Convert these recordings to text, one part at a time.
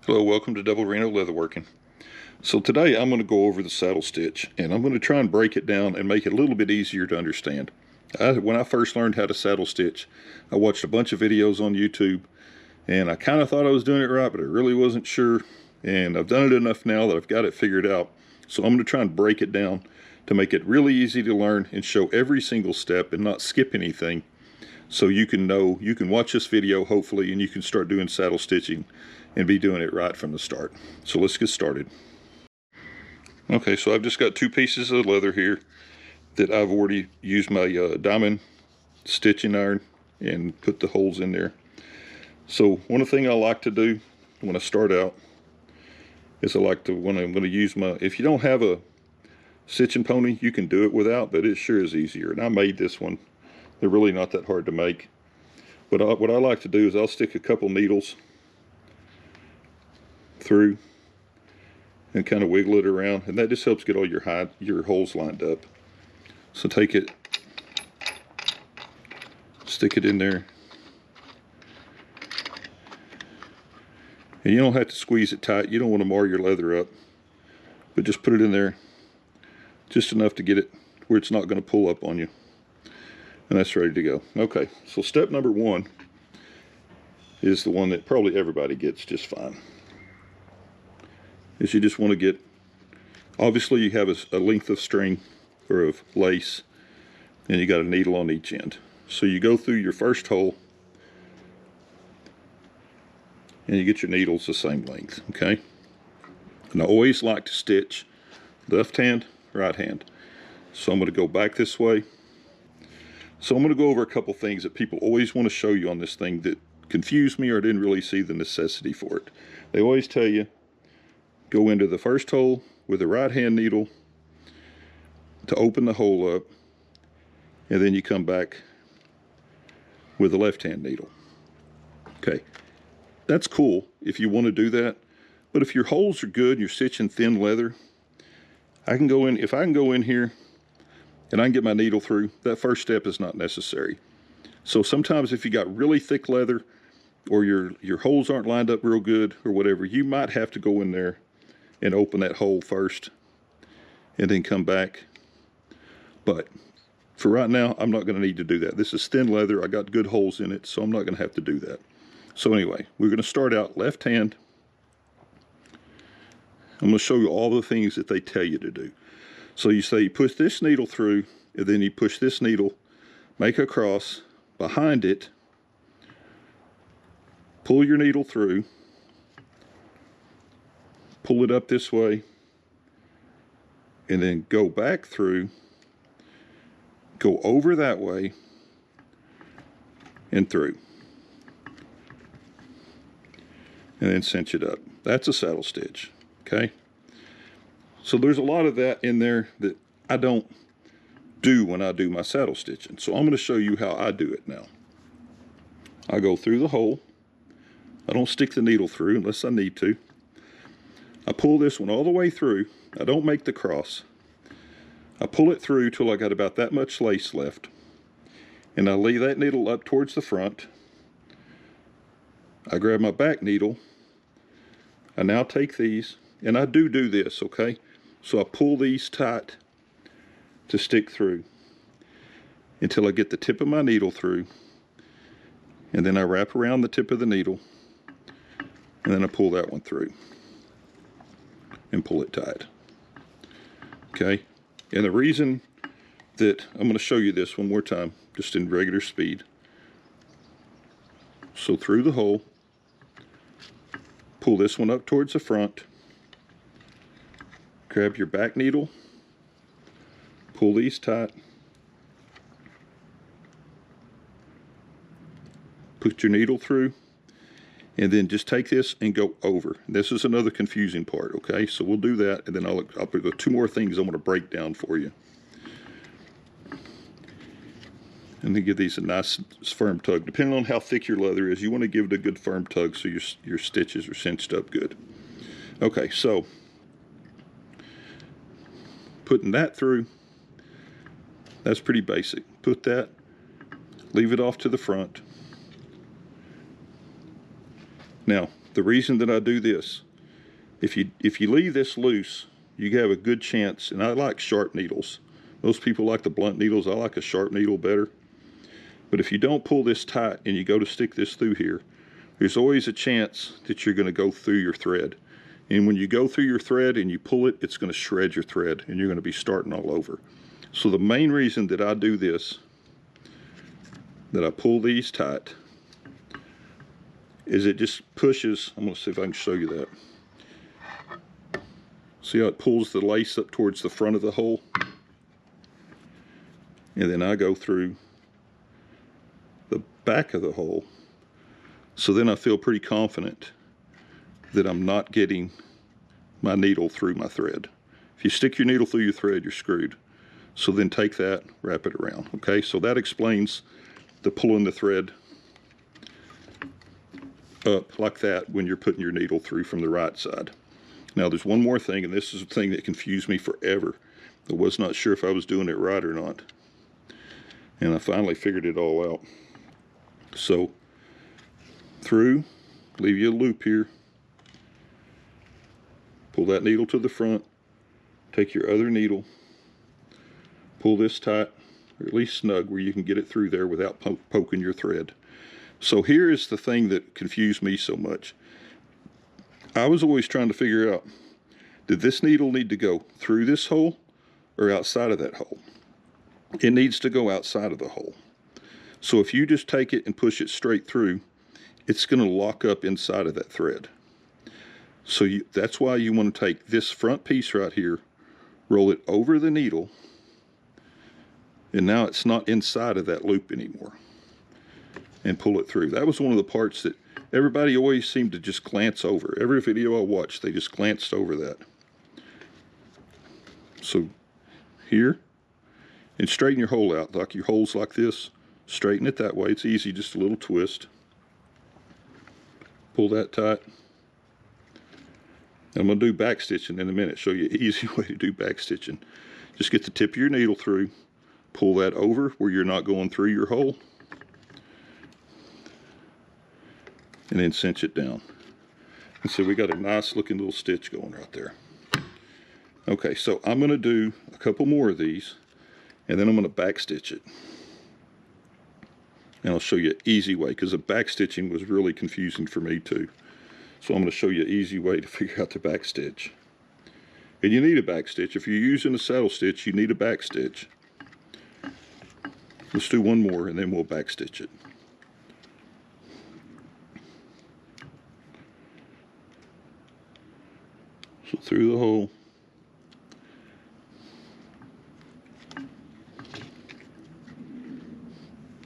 Hello, welcome to Doublereno Leatherworking. So today I'm going to go over the saddle stitch, and I'm going to try and break it down and make it a little bit easier to understand. When I first learned how to saddle stitch, I watched a bunch of videos on YouTube, and I kind of thought I was doing it right, but I really wasn't sure. And I've done it enough now that I've got it figured out. So I'm going to try and break it down to make it really easy to learn and show every single step and not skip anything. So you can watch this video hopefully, and you can start doing saddle stitching and be doing it right from the start. So let's get started. Okay, so I've just got two pieces of leather here that I've already used my diamond stitching iron and put the holes in there. So one thing I like to do when I start out is when I'm going to use my, if you don't have a stitching pony, you can do it without, but it sure is easier. And I made this one. They're really not that hard to make. But what I like to do is I'll stick a couple needles through and kind of wiggle it around, and that just helps get all your holes lined up. So take it, stick it in there, and you don't have to squeeze it tight. You don't want to mar your leather up, but just put it in there just enough to get it where it's not going to pull up on you, and that's ready to go. Okay, so step number one is the one that probably everybody gets just fine. Is you just want to get, obviously you have a length of string or of lace, and you got a needle on each end. So you go through your first hole and you get your needles the same length, okay? And I always like to stitch left hand, right hand. So I'm going to go back this way. So I'm going to go over a couple things that people always want to show you on this thing that confuse me or didn't really see the necessity for it. They always tell you, go into the first hole with the right hand needle to open the hole up, and then you come back with the left hand needle. Okay, that's cool if you want to do that, but if your holes are good, you're stitching thin leather, if I can go in here and I can get my needle through, that first step is not necessary. So sometimes if you got really thick leather or your holes aren't lined up real good or whatever, you might have to go in there and open that hole first and then come back. But for right now, I'm not going to need to do that. This is thin leather. I got good holes in it, so I'm not going to have to do that. So anyway, we're going to start out left hand. I'm going to show you all the things that they tell you to do. So you say you push this needle through, and then you push this needle, make a cross behind it, pull your needle through, pull it up this way, and then go back through, go over that way, and through. And then cinch it up. That's a saddle stitch, okay? So there's a lot of that in there that I don't do when I do my saddle stitching. So I'm going to show you how I do it now. I go through the hole. I don't stick the needle through unless I need to. I pull this one all the way through. I don't make the cross. I pull it through till I got about that much lace left. And I lay that needle up towards the front. I grab my back needle. I now take these, and I do this, okay? So I pull these tight to stick through until I get the tip of my needle through. And then I wrap around the tip of the needle, and then I pull that one through and pull it tight. Okay, and the reason that I'm going to show you this one more time, just in regular speed. So through the hole, pull this one up towards the front, grab your back needle, pull these tight, put your needle through, and then just take this and go over. This is another confusing part, okay? So we'll do that, and then I'll put two more things I want to break down for you. And then give these a nice firm tug. Depending on how thick your leather is, you want to give it a good firm tug so your stitches are cinched up good. Okay, so putting that through, that's pretty basic. Put that, leave it off to the front. Now, the reason that I do this, if you leave this loose, you have a good chance, and I like sharp needles. Most people like the blunt needles. I like a sharp needle better. But if you don't pull this tight and you go to stick this through here, there's always a chance that you're going to go through your thread. And when you go through your thread and you pull it, it's going to shred your thread and you're going to be starting all over. So the main reason that I do this, that I pull these tight, is it just pushes. I'm going to see if I can show you that. See how it pulls the lace up towards the front of the hole? And then I go through the back of the hole. So then I feel pretty confident that I'm not getting my needle through my thread. If you stick your needle through your thread, you're screwed. So then take that, wrap it around. Okay, so that explains the pulling the thread up like that when you're putting your needle through from the right side. Now there's one more thing, and this is a thing that confused me forever. I was not sure if I was doing it right or not. And I finally figured it all out. So through, leave you a loop here. Pull that needle to the front. Take your other needle. Pull this tight, or at least snug, where you can get it through there without poking your thread. So here is the thing that confused me so much. I was always trying to figure out, did this needle need to go through this hole or outside of that hole? It needs to go outside of the hole. So if you just take it and push it straight through, it's going to lock up inside of that thread. So that's why you want to take this front piece right here, roll it over the needle, and now it's not inside of that loop anymore, and pull it through. That was one of the parts that everybody always seemed to just glance over. Every video I watched, they just glanced over that. So here, and straighten your hole out. Like your hole's like this, straighten it that way. It's easy, just a little twist. Pull that tight. I'm going to do back stitching in a minute, show you an easy way to do back stitching. Just get the tip of your needle through, pull that over where you're not going through your hole, and then cinch it down. And so we got a nice looking little stitch going right there. Okay, so I'm going to do a couple more of these, and then I'm going to back stitch it. And I'll show you an easy way, because the back stitching was really confusing for me too. So I'm going to show you an easy way to figure out the back stitch. And you need a back stitch. If you're using a saddle stitch, you need a back stitch. Let's do one more and then we'll back stitch it. So through the hole.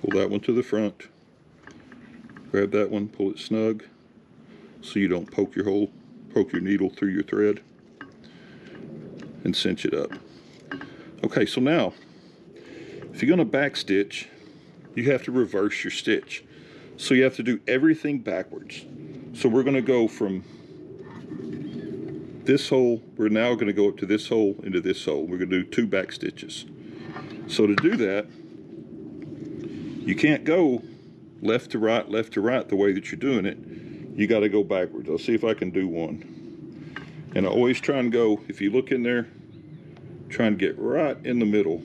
Pull that one to the front. Grab that one, pull it snug so you don't poke your needle through your thread, and cinch it up. Okay, so now if you're going to back stitch, you have to reverse your stitch. So you have to do everything backwards. So we're going to go from this hole, we're now going to go up to this hole, into this hole. We're going to do 2 back stitches. So to do that, you can't go left to right the way that you're doing it. You got to go backwards. I'll see if I can do one. And I always try and go, if you look in there, try and get right in the middle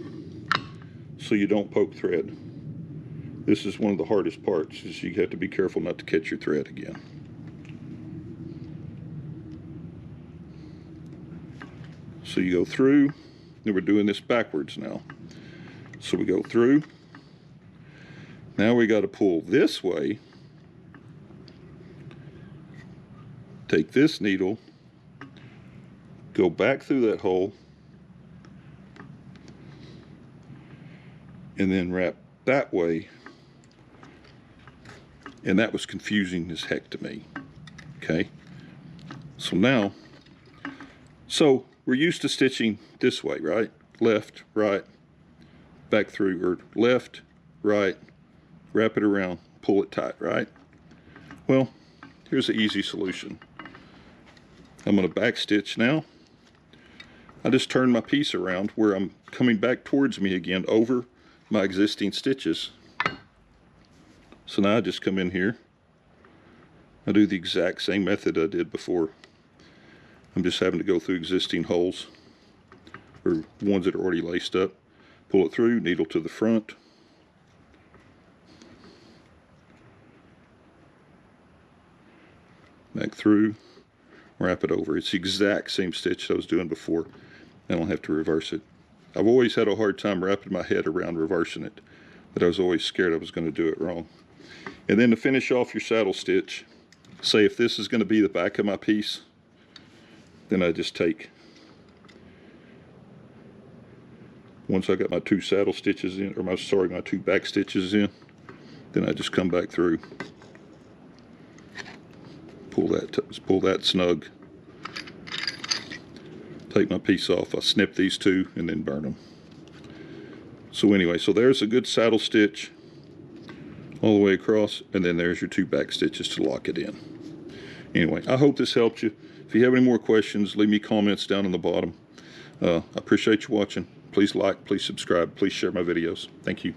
so you don't poke thread. This is one of the hardest parts, is you have to be careful not to catch your thread again. So you go through, and we're doing this backwards now. So we go through. Now we got to pull this way. Take this needle, go back through that hole, and then wrap that way. And that was confusing as heck to me. Okay, so now, so we're used to stitching this way, right? Left, right, back through, or left, right, wrap it around, pull it tight, right? Well, here's an easy solution. I'm going to back stitch now. I just turn my piece around where I'm coming back towards me again over my existing stitches. So now I just come in here, I do the exact same method I did before. I'm just having to go through existing holes, or ones that are already laced up. Pull it through, needle to the front. Back through, wrap it over. It's the exact same stitch I was doing before. I don't have to reverse it. I've always had a hard time wrapping my head around reversing it, but I was always scared I was going to do it wrong. And then to finish off your saddle stitch, say if this is going to be the back of my piece, then I just take, once I got my 2 saddle stitches in, or my two back stitches in, then I just come back through, pull that snug, take my piece off. I snip these 2 and then burn them. So anyway, so there's a good saddle stitch all the way across, and then there's your 2 back stitches to lock it in. Anyway, I hope this helped you. If you have any more questions, leave me comments down on the bottom. I appreciate you watching. Please like, please subscribe, please share my videos. Thank you.